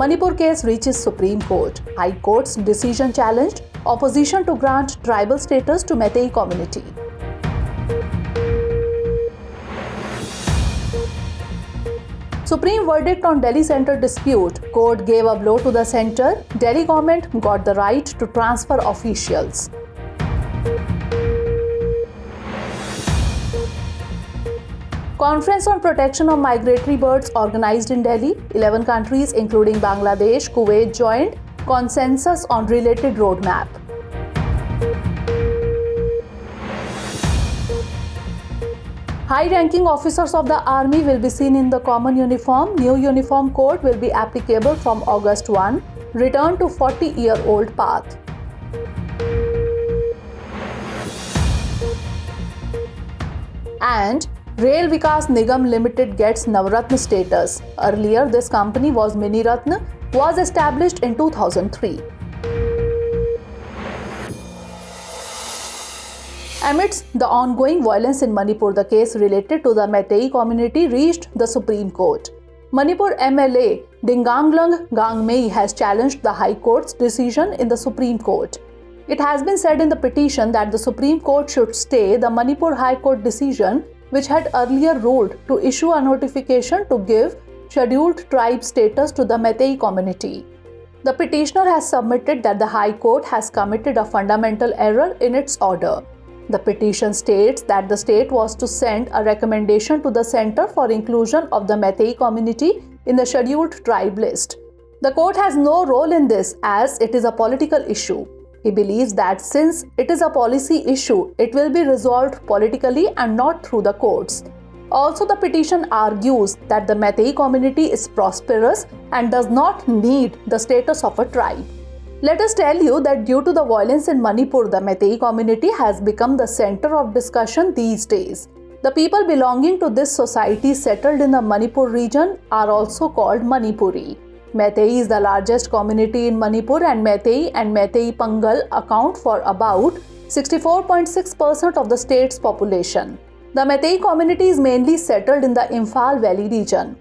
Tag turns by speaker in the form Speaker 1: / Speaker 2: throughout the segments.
Speaker 1: Manipur case reaches Supreme Court. High Court's decision challenged. Opposition to grant tribal status to Meitei community. Supreme verdict on Delhi Centre dispute. Court gave a blow to the centre. Delhi government got the right to transfer officials. Conference on Protection of Migratory Birds organized in Delhi. 11 countries including Bangladesh, Kuwait joined. Consensus on related roadmap. High-ranking officers of the army will be seen in the common uniform. New uniform code will be applicable from August 1. Return to 40-year-old path. And Rail Vikas Nigam Limited gets Navratna status. Earlier, this company was Mini Ratna, was established in 2003. Amidst the ongoing violence in Manipur, the case related to the Meitei community reached the Supreme Court. Manipur MLA Dinganglang Gangmei has challenged the High Court's decision in the Supreme Court. It has been said in the petition that the Supreme Court should stay the Manipur High Court decision, which had earlier ruled to issue a notification to give scheduled tribe status to the Meitei community. The petitioner has submitted that the High Court has committed a fundamental error in its order. The petition states that the state was to send a recommendation to the Centre for Inclusion of the Meitei community in the scheduled tribe list. The court has no role in this as it is a political issue. He believes that since it is a policy issue, it will be resolved politically and not through the courts. Also, the petition argues that the Meitei community is prosperous and does not need the status of a tribe. Let us tell you that due to the violence in Manipur, the Meitei community has become the center of discussion these days. The people belonging to this society settled in the Manipur region are also called Manipuri. Meitei is the largest community in Manipur and Meitei Pangal account for about 64.6% of the state's population. The Meitei community is mainly settled in the Imphal Valley region.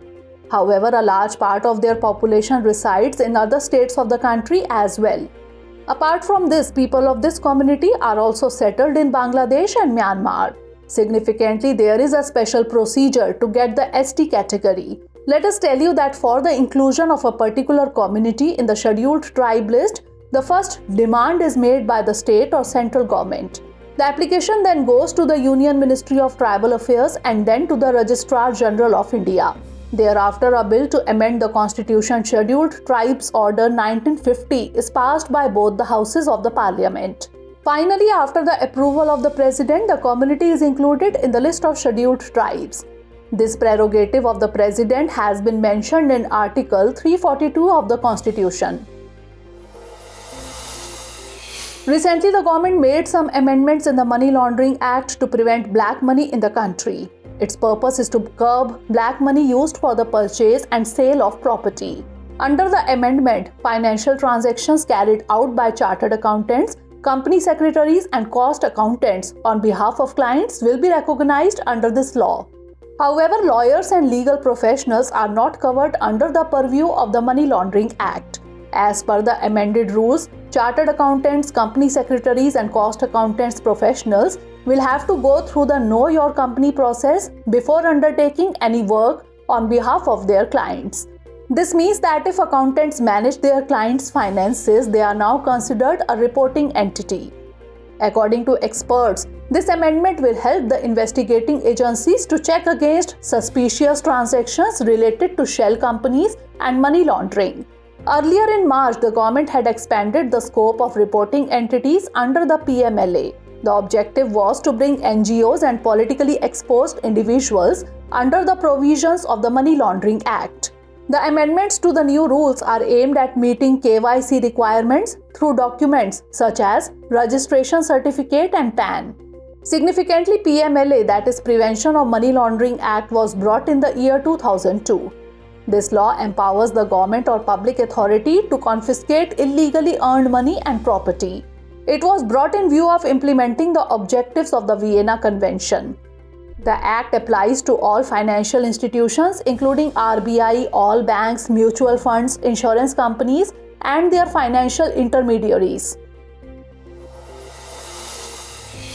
Speaker 1: However, a large part of their population resides in other states of the country as well. Apart from this, people of this community are also settled in Bangladesh and Myanmar. Significantly, there is a special procedure to get the ST category. Let us tell you that for the inclusion of a particular community in the scheduled tribe list, the first demand is made by the state or central government. The application then goes to the Union Ministry of Tribal Affairs and then to the Registrar General of India. Thereafter, a bill to amend the Constitution Scheduled Tribes Order 1950 is passed by both the houses of the Parliament. Finally, after the approval of the President, the community is included in the list of scheduled tribes. This prerogative of the President has been mentioned in Article 342 of the Constitution. Recently, the government made some amendments in the Money Laundering Act to prevent black money in the country. Its purpose is to curb black money used for the purchase and sale of property. Under the amendment, financial transactions carried out by chartered accountants, company secretaries and cost accountants on behalf of clients will be recognized under this law. However, lawyers and legal professionals are not covered under the purview of the Money Laundering Act. As per the amended rules, chartered accountants, company secretaries and cost accountants professionals will have to go through the Know Your Company process before undertaking any work on behalf of their clients. This means that if accountants manage their clients' finances, they are now considered a reporting entity. According to experts, this amendment will help the investigating agencies to check against suspicious transactions related to shell companies and money laundering. Earlier in March, the government had expanded the scope of reporting entities under the PMLA. The objective was to bring NGOs and politically exposed individuals under the provisions of the Money Laundering Act. The amendments to the new rules are aimed at meeting KYC requirements through documents such as registration certificate and PAN. Significantly, PMLA, that is Prevention of Money Laundering Act, was brought in the year 2002. This law empowers the government or public authority to confiscate illegally earned money and property. It was brought in view of implementing the objectives of the Vienna Convention. The Act applies to all financial institutions, including RBI, all banks, mutual funds, insurance companies, and their financial intermediaries.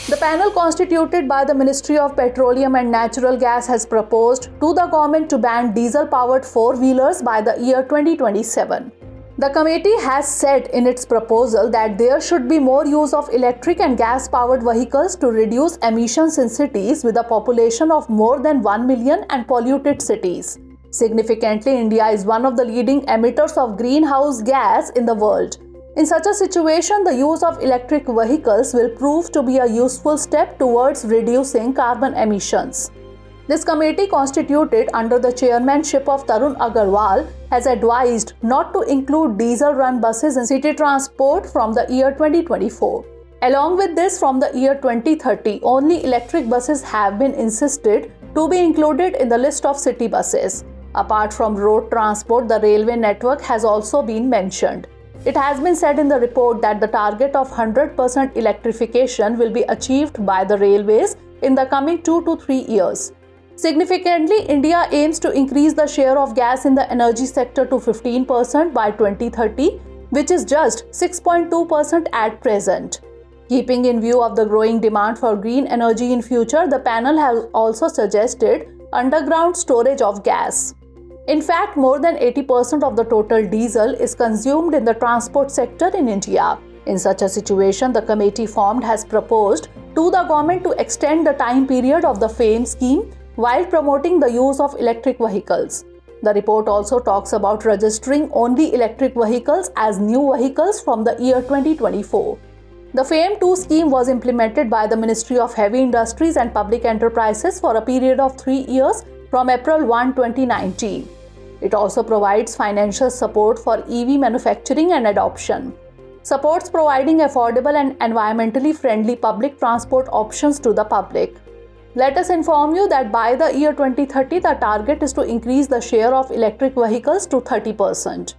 Speaker 1: The panel constituted by the Ministry of Petroleum and Natural Gas has proposed to the government to ban diesel-powered four-wheelers by the year 2027. The committee has said in its proposal that there should be more use of electric and gas-powered vehicles to reduce emissions in cities with a population of more than 1 million and polluted cities. Significantly, India is one of the leading emitters of greenhouse gas in the world. In such a situation, the use of electric vehicles will prove to be a useful step towards reducing carbon emissions. This committee, constituted under the chairmanship of Tarun Agarwal, has advised not to include diesel-run buses in city transport from the year 2024. Along with this, from the year 2030, only electric buses have been insisted to be included in the list of city buses. Apart from road transport, the railway network has also been mentioned. It has been said in the report that the target of 100% electrification will be achieved by the railways in the coming 2 to 3 years. Significantly, India aims to increase the share of gas in the energy sector to 15% by 2030, which is just 6.2% at present. Keeping in view of the growing demand for green energy in future, the panel has also suggested underground storage of gas. In fact, more than 80% of the total diesel is consumed in the transport sector in India. In such a situation, the committee formed has proposed to the government to extend the time period of the FAME scheme while promoting the use of electric vehicles. The report also talks about registering only electric vehicles as new vehicles from the year 2024. The FAME 2 scheme was implemented by the Ministry of Heavy Industries and Public Enterprises for a period of 3 years from April 1, 2019. It also provides financial support for EV manufacturing and adoption. Supports providing affordable and environmentally friendly public transport options to the public. Let us inform you that by the year 2030, the target is to increase the share of electric vehicles to 30%.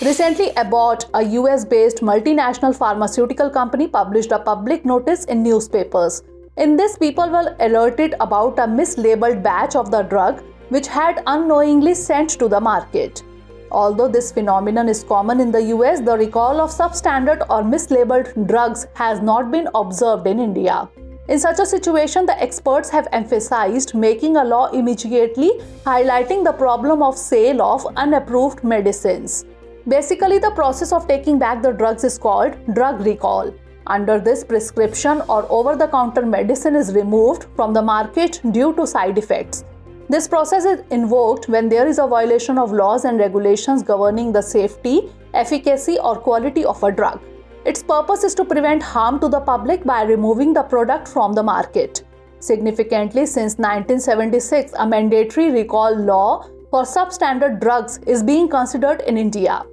Speaker 1: Recently, Abbott, a US-based multinational pharmaceutical company, published a public notice in newspapers. In this, people were alerted about a mislabeled batch of the drug which had unknowingly sent to the market. Although this phenomenon is common in the US, the recall of substandard or mislabeled drugs has not been observed in India. In such a situation, the experts have emphasized making a law immediately, highlighting the problem of sale of unapproved medicines. Basically, the process of taking back the drugs is called drug recall. Under this, prescription or over-the-counter medicine is removed from the market due to side effects. This process is invoked when there is a violation of laws and regulations governing the safety, efficacy, or quality of a drug. Its purpose is to prevent harm to the public by removing the product from the market. Significantly, since 1976, a mandatory recall law for substandard drugs is being considered in India.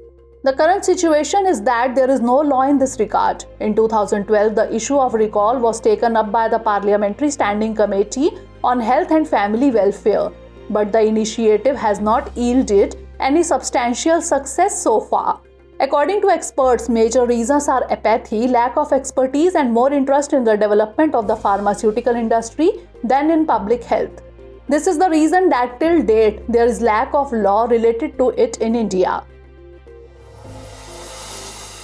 Speaker 1: The current situation is that there is no law in this regard. In 2012, the issue of recall was taken up by the Parliamentary Standing Committee on Health and Family Welfare, but the initiative has not yielded any substantial success so far. According to experts, major reasons are apathy, lack of expertise, and more interest in the development of the pharmaceutical industry than in public health. This is the reason that till date there is lack of law related to it in India.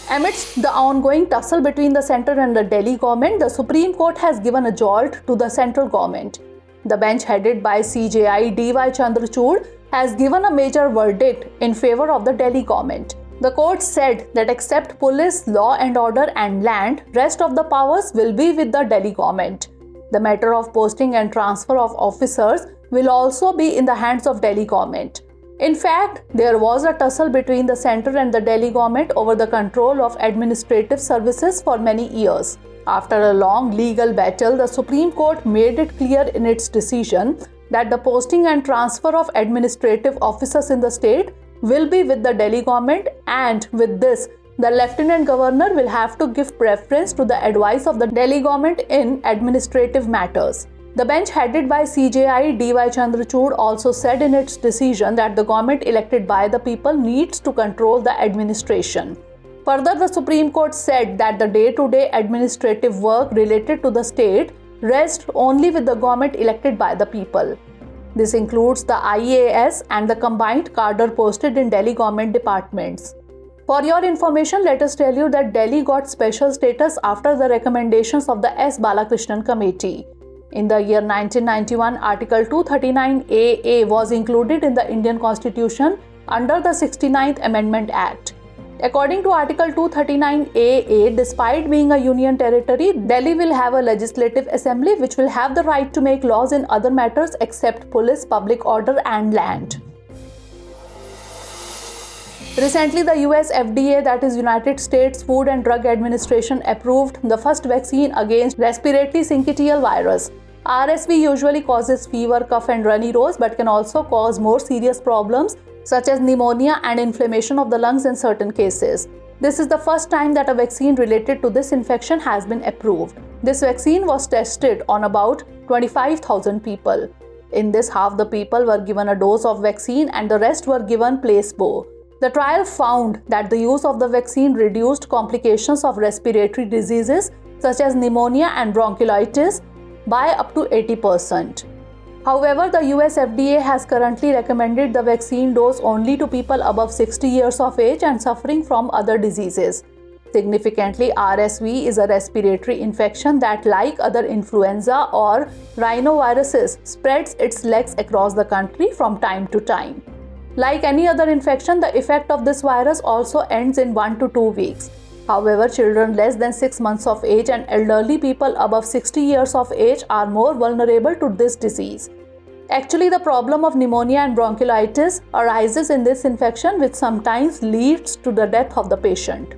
Speaker 1: Amidst the ongoing tussle between the centre and the Delhi government, the Supreme Court has given a jolt to the central government. The bench headed by CJI D.Y. Chandrachud has given a major verdict in favour of the Delhi government. The court said that except police, law and order and land, rest of the powers will be with the Delhi government. The matter of posting and transfer of officers will also be in the hands of Delhi government. In fact, there was a tussle between the centre and the Delhi government over the control of administrative services for many years. After a long legal battle, the Supreme Court made it clear in its decision that the posting and transfer of administrative officers in the state will be with the Delhi government, and with this, the Lieutenant Governor will have to give preference to the advice of the Delhi government in administrative matters. The bench headed by CJI D.Y. Chandrachud also said in its decision that the government elected by the people needs to control the administration. Further, the Supreme Court said that the day-to-day administrative work related to the state rest only with the government elected by the people. This includes the IAS and the combined cadre posted in Delhi government departments. For your information, let us tell you that Delhi got special status after the recommendations of the S. Balakrishnan Committee. In the year 1991, Article 239AA was included in the Indian Constitution under the 69th Amendment Act. According to Article 239AA, despite being a union territory, Delhi will have a legislative assembly which will have the right to make laws in other matters except police, public order and land. Recently, the US FDA, that is United States Food and Drug Administration, approved the first vaccine against respiratory syncytial virus. RSV usually causes fever, cough and runny nose but can also cause more serious problems such as pneumonia and inflammation of the lungs in certain cases. This is the first time that a vaccine related to this infection has been approved. This vaccine was tested on about 25,000 people. In this, half the people were given a dose of vaccine and the rest were given placebo. The trial found that the use of the vaccine reduced complications of respiratory diseases such as pneumonia and bronchiolitis by up to 80%. However, the US FDA has currently recommended the vaccine dose only to people above 60 years of age and suffering from other diseases. Significantly, RSV is a respiratory infection that, like other influenza or rhinoviruses, spreads its legs across the country from time to time. Like any other infection, the effect of this virus also ends in 1 to 2 weeks. However, children less than 6 months of age and elderly people above 60 years of age are more vulnerable to this disease. Actually, the problem of pneumonia and bronchiolitis arises in this infection, which sometimes leads to the death of the patient.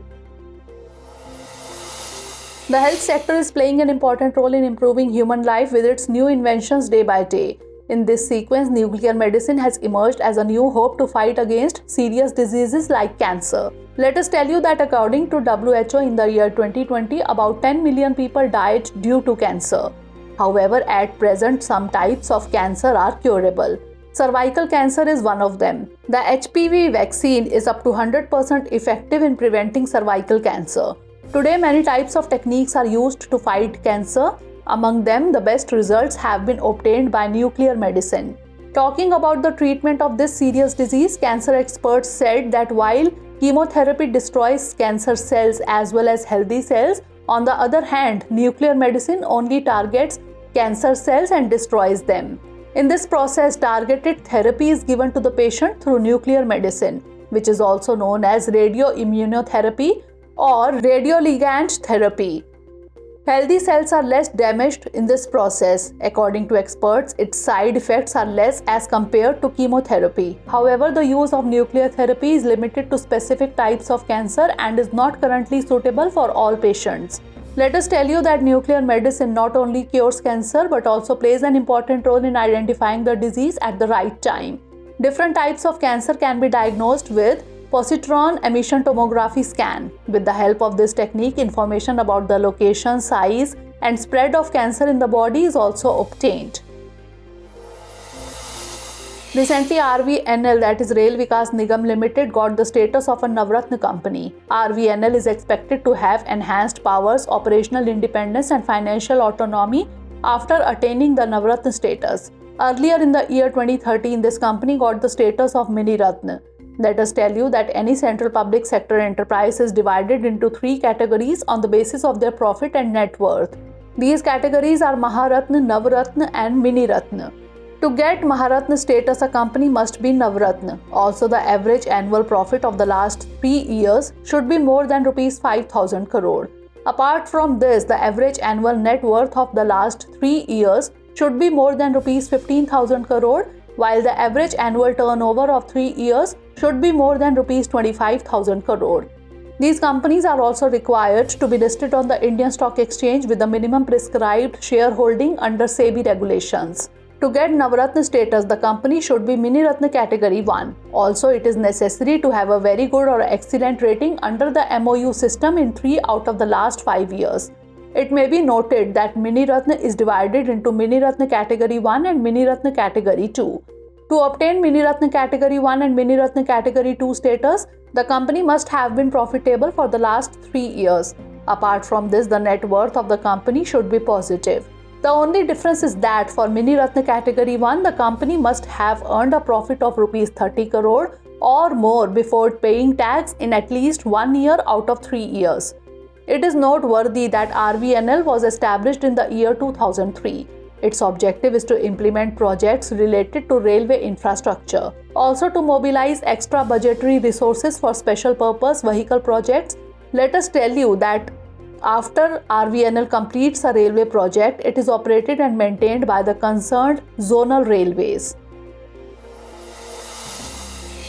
Speaker 1: The health sector is playing an important role in improving human life with its new inventions day by day. In this sequence, nuclear medicine has emerged as a new hope to fight against serious diseases like cancer. Let us tell you that according to WHO, in the year 2020, about 10 million people died due to cancer. However, at present, some types of cancer are curable. Cervical cancer is one of them. The HPV vaccine is up to 100% effective in preventing cervical cancer. Today, many types of techniques are used to fight cancer. Among them, the best results have been obtained by nuclear medicine. Talking about the treatment of this serious disease, cancer experts said that while chemotherapy destroys cancer cells as well as healthy cells, on the other hand, nuclear medicine only targets cancer cells and destroys them. In this process, targeted therapy is given to the patient through nuclear medicine, which is also known as radioimmunotherapy or radioligand therapy. Healthy cells are less damaged in this process. According to experts, its side effects are less as compared to chemotherapy. However, the use of nuclear therapy is limited to specific types of cancer and is not currently suitable for all patients. Let us tell you that nuclear medicine not only cures cancer but also plays an important role in identifying the disease at the right time. Different types of cancer can be diagnosed with positron emission tomography scan. With the help of this technique, information about the location, size, and spread of cancer in the body is also obtained. Recently, RVNL, that is Rail Vikas Nigam Limited, got the status of a Navratna company. RVNL is expected to have enhanced powers, operational independence, and financial autonomy after attaining the Navratna status. Earlier in the year 2013, this company got the status of Mini Ratna. Let us tell you that any central public sector enterprise is divided into 3 categories on the basis of their profit and net worth. These categories are Maharatna, Navratna and Mini Ratna. To get Maharatna status, a company must be Navratna. Also, the average annual profit of the last 3 years should be more than Rs 5,000 crore. Apart from this, the average annual net worth of the last 3 years should be more than Rs 15,000 crore, while the average annual turnover of 3 years should be more than Rs 25,000 crore. These companies are also required to be listed on the Indian Stock Exchange with the minimum prescribed shareholding under SEBI regulations. To get Navratna status, the company should be Mini Ratna category 1. Also, it is necessary to have a very good or excellent rating under the MOU system in 3 out of the last 5 years. It may be noted that Mini Ratna is divided into Mini Ratna category 1 and Mini Ratna category 2. To obtain Mini Ratna category 1 and Mini Ratna category 2 status, the company must have been profitable for the last 3 years. Apart from this, the net worth of the company should be positive. The only difference is that for Mini Ratna Category 1, the company must have earned a profit of Rs 30 crore or more before paying tax in at least 1 year out of 3 years. It is noteworthy that RVNL was established in the year 2003. Its objective is to implement projects related to railway infrastructure, also to mobilize extra budgetary resources for special purpose vehicle projects. Let us tell you that after RVNL completes a railway project, it is operated and maintained by the concerned zonal railways.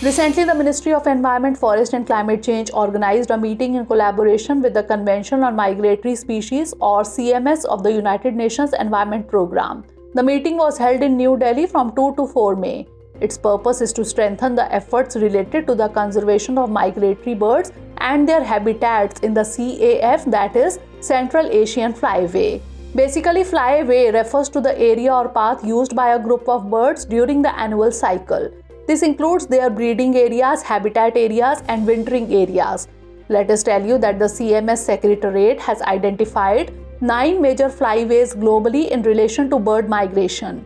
Speaker 1: Recently, the Ministry of Environment, Forest and Climate Change organized a meeting in collaboration with the Convention on Migratory Species or CMS of the United Nations Environment Programme. The meeting was held in New Delhi from 2 to 4 May. Its purpose is to strengthen the efforts related to the conservation of migratory birds and their habitats in the CAF, that is Central Asian Flyway. Basically, Flyway refers to the area or path used by a group of birds during the annual cycle. This includes their breeding areas, habitat areas, and wintering areas. Let us tell you that the CMS Secretariat has identified 9 major flyways globally in relation to bird migration.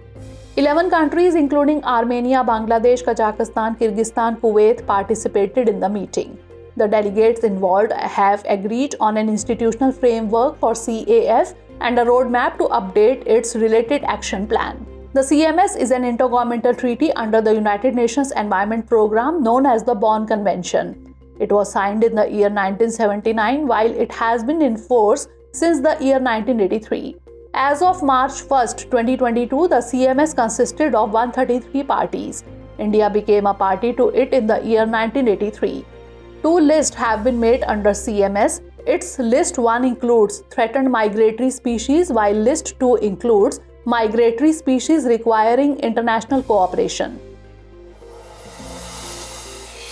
Speaker 1: 11 countries including Armenia, Bangladesh, Kazakhstan, Kyrgyzstan, Kuwait participated in the meeting. The delegates involved have agreed on an institutional framework for CAF and a roadmap to update its related action plan. The CMS is an intergovernmental treaty under the United Nations Environment Programme known as the Bonn Convention. It was signed in the year 1979 while it has been in force since the year 1983. As of March 1, 2022, the CMS consisted of 133 parties. India became a party to it in the year 1983. 2 lists have been made under CMS. Its List 1 includes threatened migratory species, while List 2 includes migratory species requiring international cooperation.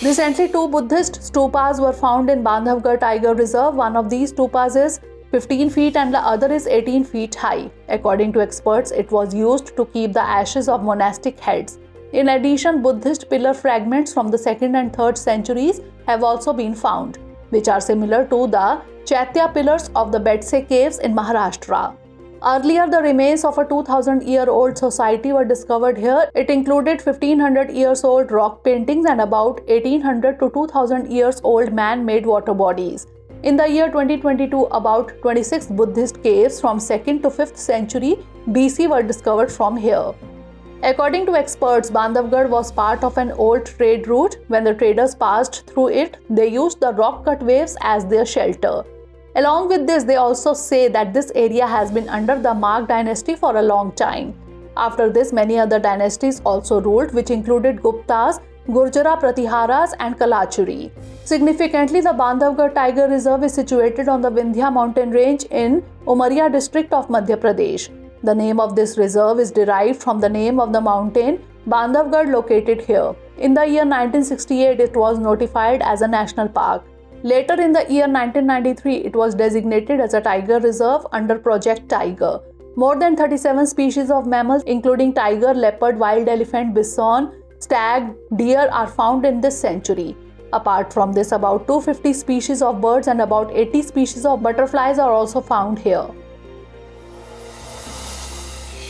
Speaker 1: Recently, 2 Buddhist stupas were found in Bandhavgarh Tiger Reserve. One of these stupas is 15 feet and the other is 18 feet high. According to experts, it was used to keep the ashes of monastic heads. In addition, Buddhist pillar fragments from the 2nd and 3rd centuries have also been found, which are similar to the Chaitya pillars of the Bedse caves in Maharashtra. Earlier, the remains of a 2000-year-old society were discovered here. It included 1500 years old rock paintings and about 1800 to 2000 years old man-made water bodies. In the year 2022, about 26 Buddhist caves from 2nd to 5th century BC were discovered from here. According to experts, Bandhavgarh was part of an old trade route. When the traders passed through it, they used the rock-cut waves as their shelter. Along with this, they also say that this area has been under the Magh dynasty for a long time. After this, many other dynasties also ruled, which included Guptas, Gurjara Pratiharas and Kalachuri. Significantly, the Bandhavgarh Tiger Reserve is situated on the Vindhya mountain range in Umaria district of Madhya Pradesh. The name of this reserve is derived from the name of the mountain Bandhavgarh located here. In the year 1968, it was notified as a national park. Later in the year 1993, it was designated as a tiger reserve under Project Tiger. More than 37 species of mammals including tiger, leopard, wild elephant, bison, stag, deer are found in this sanctuary. Apart from this, about 250 species of birds and about 80 species of butterflies are also found here.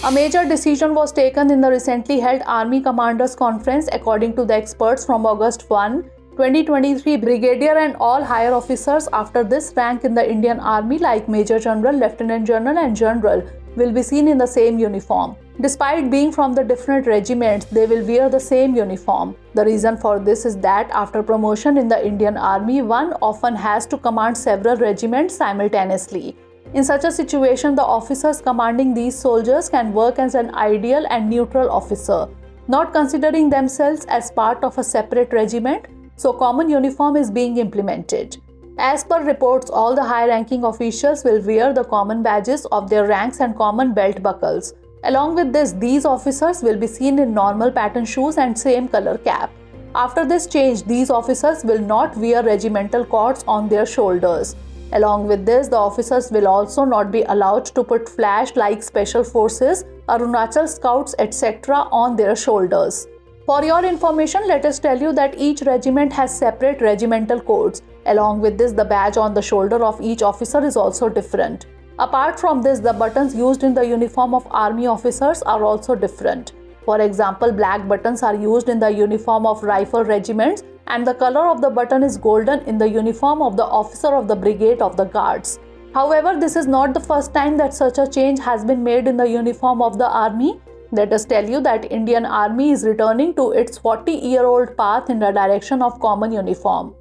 Speaker 1: A major decision was taken in the recently held Army Commanders Conference. According to the experts, from August 1, 2023, brigadier and all higher officers after this rank in the Indian Army like Major General, Lieutenant General and General will be seen in the same uniform. Despite being from the different regiments, they will wear the same uniform. The reason for this is that after promotion in the Indian Army, one often has to command several regiments simultaneously. In such a situation, the officers commanding these soldiers can work as an ideal and neutral officer, not considering themselves as part of a separate regiment, so common uniform is being implemented. As per reports, all the high-ranking officials will wear the common badges of their ranks and common belt buckles. Along with this, these officers will be seen in normal pattern shoes and same color cap. After this change, these officers will not wear regimental cords on their shoulders. Along with this, the officers will also not be allowed to put flash like Special Forces, Arunachal Scouts, etc. on their shoulders. For your information, let us tell you that each regiment has separate regimental codes. Along with this, the badge on the shoulder of each officer is also different. Apart from this, the buttons used in the uniform of army officers are also different. For example, black buttons are used in the uniform of rifle regiments, and the color of the button is golden in the uniform of the officer of the brigade of the guards. However, this is not the first time that such a change has been made in the uniform of the army. Let us tell you that Indian Army is returning to its 40-year-old path in the direction of common uniform.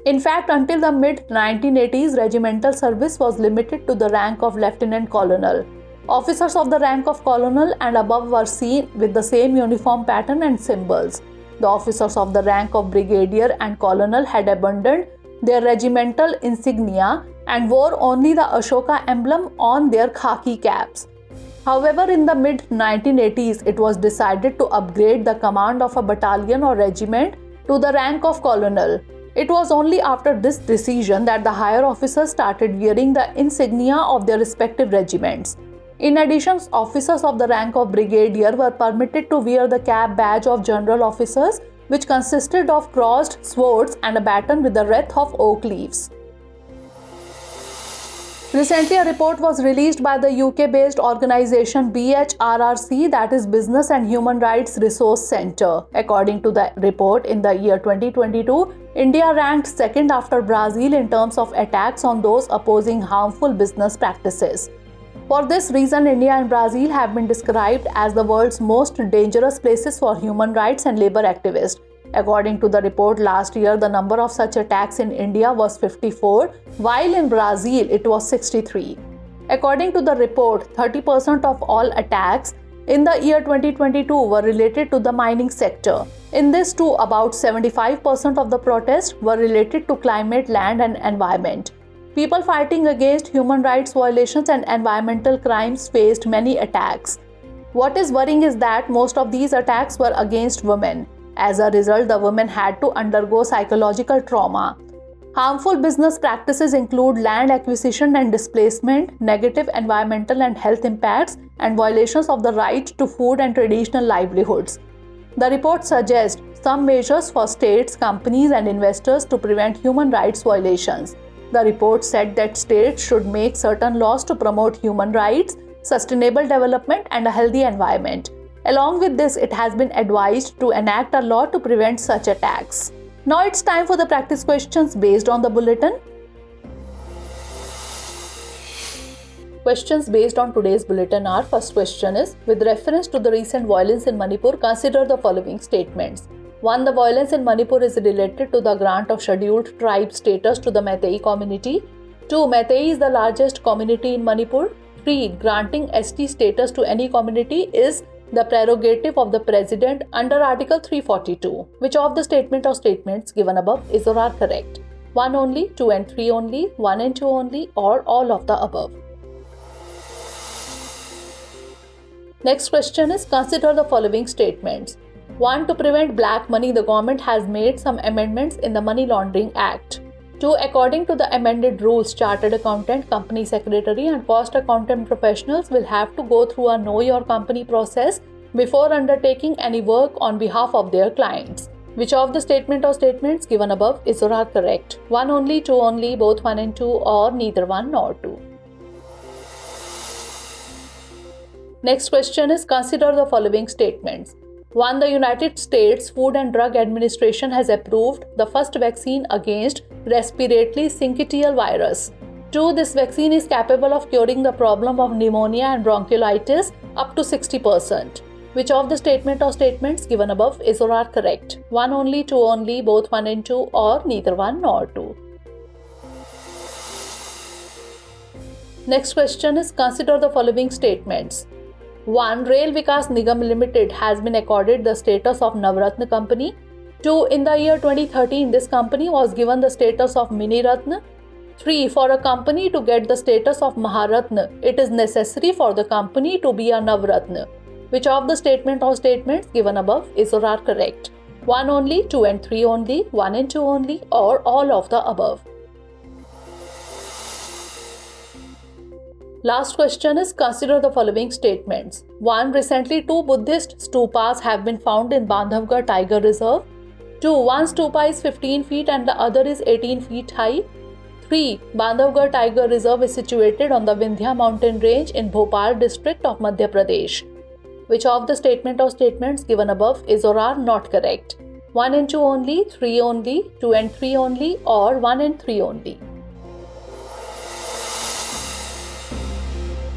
Speaker 1: In fact, until the mid-1980s, regimental service was limited to the rank of lieutenant colonel. Officers of the rank of colonel and above were seen with the same uniform pattern and symbols. The officers of the rank of brigadier and colonel had abandoned their regimental insignia and wore only the Ashoka emblem on their khaki caps. However, in the mid-1980s, it was decided to upgrade the command of a battalion or regiment to the rank of colonel. It was only after this decision that the higher officers started wearing the insignia of their respective regiments. In addition, officers of the rank of brigadier were permitted to wear the cap badge of general officers, which consisted of crossed swords and a baton with the wreath of oak leaves. Recently, a report was released by the UK-based organization BHRRC, that is Business and Human Rights Resource Center. According to the report, in the year 2022, India ranked second after Brazil in terms of attacks on those opposing harmful business practices. For this reason, India and Brazil have been described as the world's most dangerous places for human rights and labor activists. According to the report, last year the number of such attacks in India was 54, while in Brazil it was 63. According to the report, 30% of all attacks in the year 2022 were related to the mining sector. In this too, about 75% of the protests were related to climate, land and environment. People fighting against human rights violations and environmental crimes faced many attacks. What is worrying is that most of these attacks were against women. As a result, the women had to undergo psychological trauma. Harmful business practices include land acquisition and displacement, negative environmental and health impacts, and violations of the right to food and traditional livelihoods. The report suggests some measures for states, companies, and investors to prevent human rights violations. The report said that states should make certain laws to promote human rights, sustainable development, and a healthy environment. Along with this, it has been advised to enact a law to prevent such attacks. Now it's time for the practice questions based on the bulletin. Questions based on today's bulletin are: first question is, with reference to the recent violence in Manipur, consider the following statements. 1. The violence in Manipur is related to the grant of scheduled tribe status to the Meitei community. 2. Meitei is the largest community in Manipur. 3. Granting ST status to any community is the prerogative of the President under Article 342. Which of the statement or statements given above is or are correct? 1 only, 2 and 3 only, 1 and 2 only, or all of the above? Next question is, consider the following statements. 1. To prevent black money, the government has made some amendments in the Money Laundering Act. 2. According to the amended rules, chartered accountant, company secretary and cost accountant professionals will have to go through a know your company process before undertaking any work on behalf of their clients. Which of the statement or statements given above is or are correct? 1 only, 2 only, both 1 and 2, or neither 1 nor 2? Next question is, consider the following statements. 1. The United States Food and Drug Administration has approved the first vaccine against respiratory syncytial virus. 2. This vaccine is capable of curing the problem of pneumonia and bronchiolitis up to 60%. Which of the statement or statements given above is or are correct? 1 only, 2 only, both 1 and 2, or neither 1 nor 2? Next question is, consider the following statements. 1. Rail Vikas Nigam Limited has been accorded the status of Navratna company. 2. In the year 2013, this company was given the status of Mini Ratna. 3. For a company to get the status of Maharatna, it is necessary for the company to be a Navratna. Which of the statement or statements given above is or are correct? 1 only, 2 and 3 only, 1 and 2 only, or all of the above? Last question is, consider the following statements. 1. Recently, 2 Buddhist stupas have been found in Bandhavgarh Tiger Reserve. 2. One stupa is 15 feet and the other is 18 feet high. 3. Bandhavgarh Tiger Reserve is situated on the Vindhya mountain range in Bhopal district of Madhya Pradesh. Which of the statement or statements given above is or are not correct? 1 and 2 only, 3 only, 2 and 3 only, or 1 and 3 only?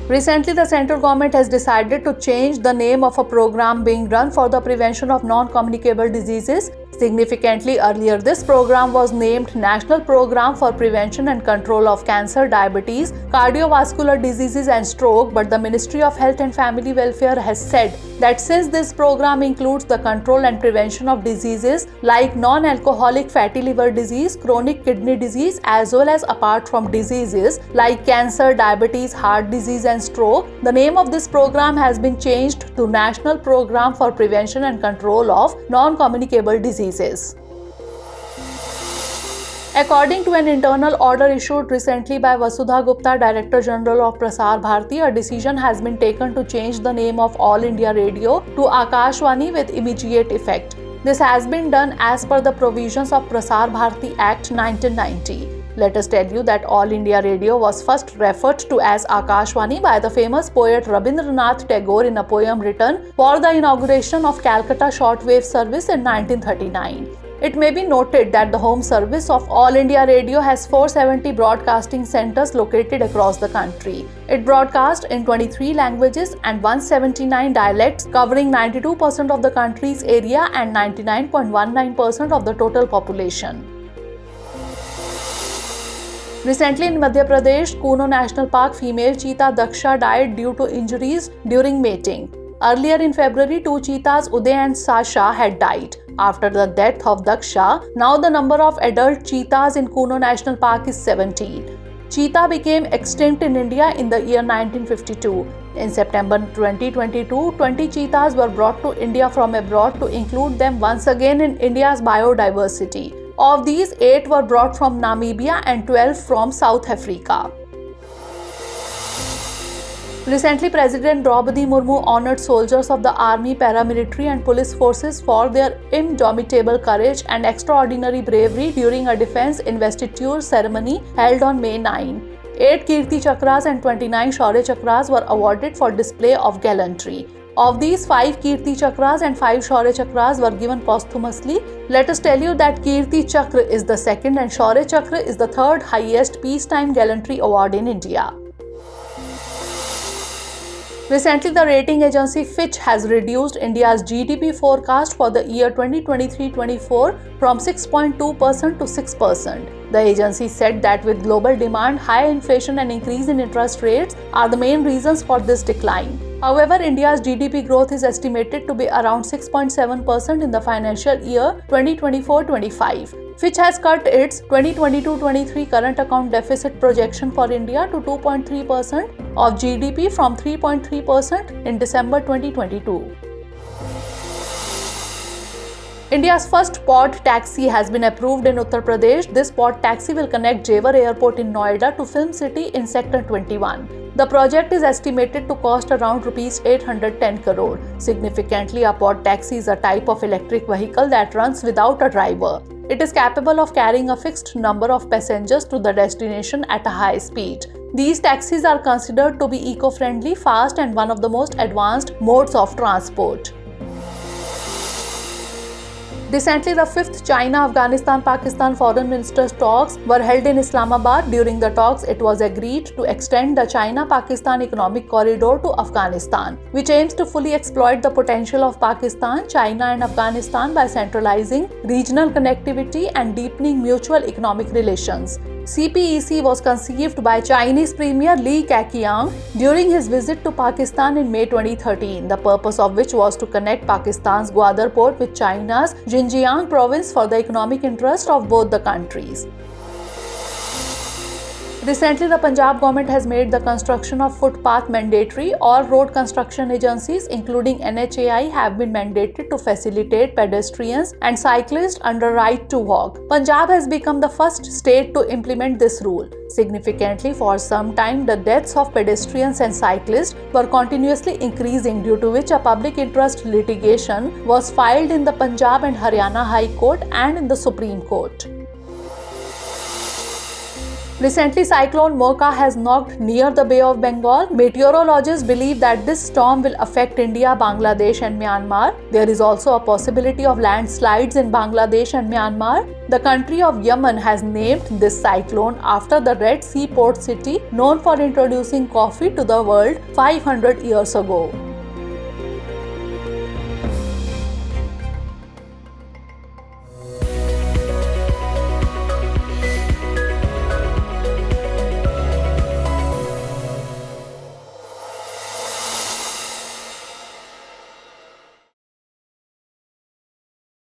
Speaker 1: Recently, the central government has decided to change the name of a program being run for the prevention of non-communicable diseases. Significantly, earlier this program was named National Program for Prevention and Control of Cancer, Diabetes, Cardiovascular Diseases and Stroke, but the Ministry of Health and Family Welfare has said that since this program includes the control and prevention of diseases like non-alcoholic fatty liver disease, chronic kidney disease, as well as apart from diseases like cancer, diabetes, heart disease and stroke, the name of this program has been changed to National Program for Prevention and Control of Non-Communicable Diseases. According to an internal order issued recently by Vasudha Gupta, Director General of Prasar Bharati, a decision has been taken to change the name of All India Radio to Akashvani with immediate effect. This has been done as per the provisions of Prasar Bharati Act 1990. Let us tell you that All India Radio was first referred to as Akashvani by the famous poet Rabindranath Tagore in a poem written for the inauguration of Calcutta shortwave service in 1939. It may be noted that the home service of All India Radio has 470 broadcasting centers located across the country. It broadcasts in 23 languages and 179 dialects, covering 92% of the country's area and 99.19% of the total population. Recently in Madhya Pradesh, Kuno National Park female cheetah Daksha died due to injuries during mating. Earlier in February, 2 cheetahs Uday and Sasha had died. After the death of Daksha, now the number of adult cheetahs in Kuno National Park is 17. Cheetah became extinct in India in the year 1952. In September 2022, 20 cheetahs were brought to India from abroad to include them once again in India's biodiversity. Of these, 8 were brought from Namibia and 12 from South Africa. Recently, President Draupadi Murmu honored soldiers of the army, paramilitary and police forces for their indomitable courage and extraordinary bravery during a defense investiture ceremony held on May 9. 8 Kirti Chakras and 29 Shaurya Chakras were awarded for display of gallantry. Of these, 5 Kirti Chakras and 5 Shaurya Chakras were given posthumously. Let us tell you that Kirti Chakra is the second and Shaurya Chakra is the third highest peacetime gallantry award in India. Recently, the rating agency Fitch has reduced India's GDP forecast for the year 2023-24 from 6.2% to 6%. The agency said that with global demand, high inflation and increase in interest rates are the main reasons for this decline. However, India's GDP growth is estimated to be around 6.7% in the financial year 2024-25. Fitch has cut its 2022-23 current account deficit projection for India to 2.3% of GDP from 3.3% in December 2022. India's first pod taxi has been approved in Uttar Pradesh. This pod taxi will connect Jewar Airport in Noida to Film City in Sector 21. The project is estimated to cost around Rs 810 crore. Significantly, a pod taxi is a type of electric vehicle that runs without a driver. It is capable of carrying a fixed number of passengers to the destination at a high speed. These taxis are considered to be eco-friendly, fast, and one of the most advanced modes of transport. Recently, the 5th China-Afghanistan-Pakistan Foreign Ministers talks were held in Islamabad. During the talks, it was agreed to extend the China-Pakistan Economic Corridor to Afghanistan, which aims to fully exploit the potential of Pakistan, China and Afghanistan by centralizing regional connectivity and deepening mutual economic relations. CPEC was conceived by Chinese Premier Li Keqiang during his visit to Pakistan in May 2013, the purpose of which was to connect Pakistan's Gwadar port with China's Xinjiang province for the economic interest of both the countries. Recently, the Punjab government has made the construction of footpath mandatory. All road construction agencies, including NHAI, have been mandated to facilitate pedestrians and cyclists under right to walk. Punjab has become the first state to implement this rule. Significantly, for some time, the deaths of pedestrians and cyclists were continuously increasing, due to which a public interest litigation was filed in the Punjab and Haryana High Court and in the Supreme Court. Recently, cyclone Mocha has knocked near the Bay of Bengal. Meteorologists believe that this storm will affect India, Bangladesh and Myanmar. There is also a possibility of landslides in Bangladesh and Myanmar. The country of Yemen has named this cyclone after the Red Sea port city known for introducing coffee to the world 500 years ago.